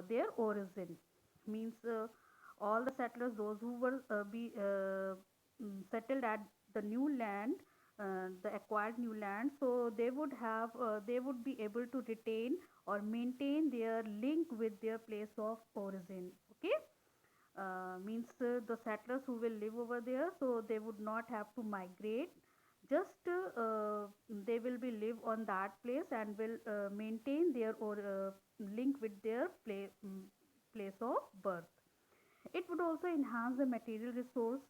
their origin. Means all the settlers, those who were be settled at the new land, the acquired new land, so they would be able to retain or maintain their link with their place of origin. Okay, means the settlers who will live over there, so they would not have to migrate, just they will be live on that place and will maintain their or link with their place of birth. It would also enhance the material resource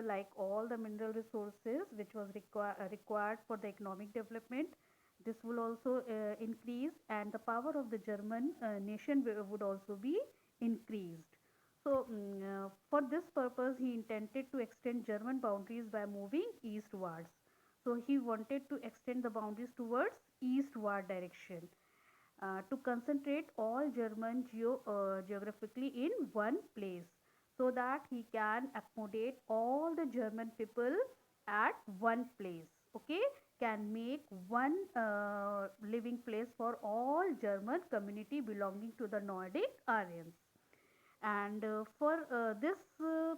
like all the mineral resources which was required for the economic development. This will also increase, and the power of the German nation would also be increased. So for this purpose he intended to extend German boundaries by moving eastwards. So he wanted to extend the boundaries towards eastward direction, to concentrate all German geographically in one place, so that he can accommodate all the German people at one place. Okay, can make one living place for all German community belonging to the Nordic Aryans. And for this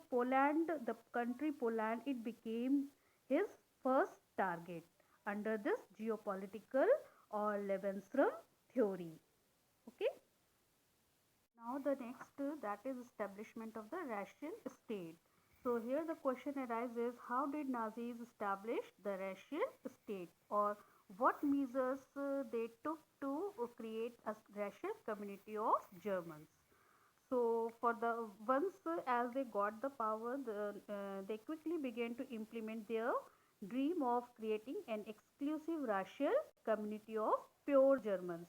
Poland, the country Poland, it became his first target under this geopolitical or Lebensraum theory. Okay, now the next that is establishment of the Russian state. So here the question arises, how did Nazis establish the Russian state, or what measures they took to create a Russian community of Germans. So for the once as they got the power, they quickly began to implement their dream of creating an exclusive racial community of pure Germans.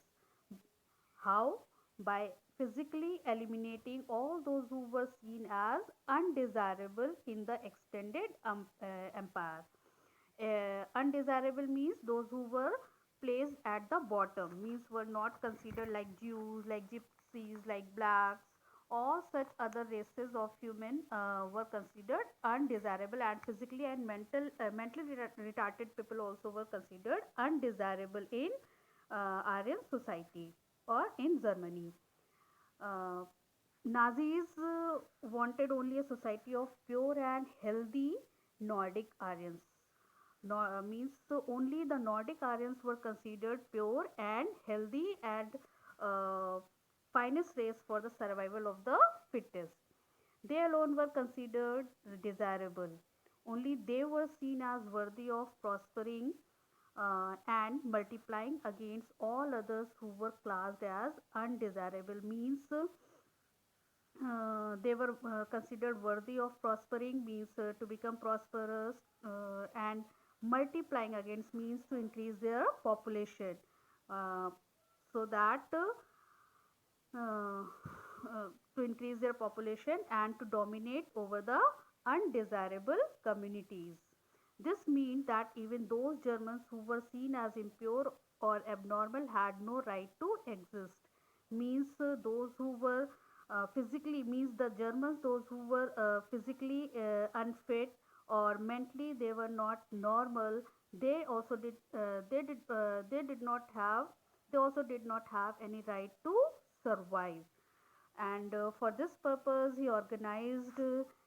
How? By physically eliminating all those who were seen as undesirable in the extended empire. Undesirable means those who were placed at the bottom, means were not considered, like Jews, like gypsies, like blacks. All such other races of human were considered undesirable, and physically and mentally retarded people also were considered undesirable in Aryan society or in Germany. Uh, Nazis wanted only a society of pure and healthy Nordic Aryans. No, means so only the Nordic Aryans were considered pure and healthy and uh, finest race for the survival of the fittest. They alone were considered desirable. Only they were seen as worthy of prospering and multiplying against all others who were classed as undesirable. Means they were considered worthy of prospering, means to become prosperous, and multiplying against means to increase their population, uh, so that uh, to increase their population and to dominate over the undesirable communities. This means that even those Germans who were seen as impure or abnormal had no right to exist. Means those who were physically, means the Germans, those who were physically unfit or mentally they were not normal, they also they did not have, they also did not have any right to survive. And for this purpose he organized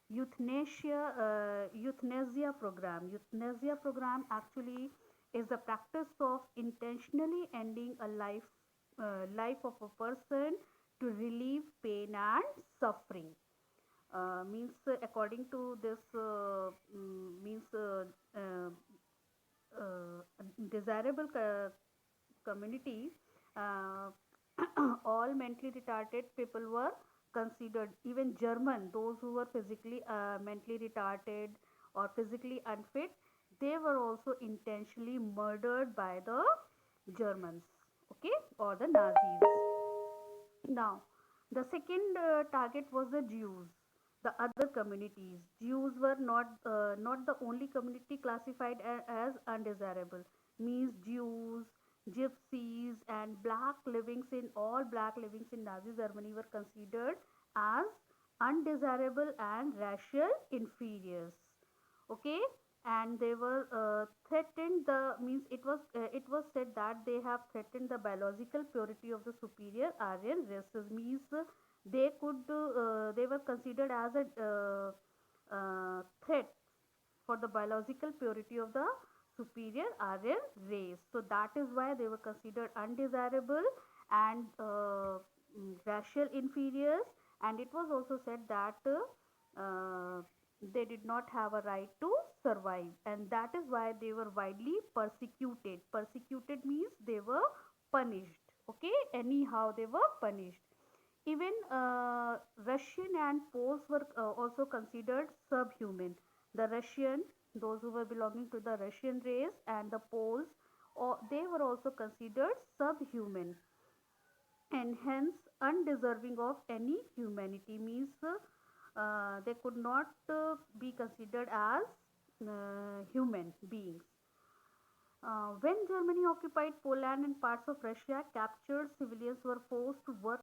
euthanasia program actually is the practice of intentionally ending a life of a person to relieve pain and suffering. Means according to this means uh, desirable community, uh, all mentally retarded people were considered, even German, those who were physically mentally retarded or physically unfit, they were also intentionally murdered by the Germans, okay, or the Nazis. Now, the second target was the Jews, the other communities. Jews were not the only community classified as undesirable. Means Jews, Gypsies, and black livings in Nazi Germany were considered as undesirable and racial inferiors. Okay, and they were threatened the means it was said that they have threatened the biological purity of the superior Aryan races, means they were considered as a threat for the biological purity of the superior Aryan race. So that is why they were considered undesirable and racial inferiors. And it was also said that they did not have a right to survive, and that is why they were widely persecuted. Persecuted means they were punished. Okay, anyhow they were punished. Even Russian and Poles were also considered subhuman. The Russian, those who were belonging to the Russian race, and the Poles, they were also considered subhuman and hence undeserving of any humanity, means they could not be considered as human beings. When Germany occupied Poland and parts of Russia, captured civilians were forced to work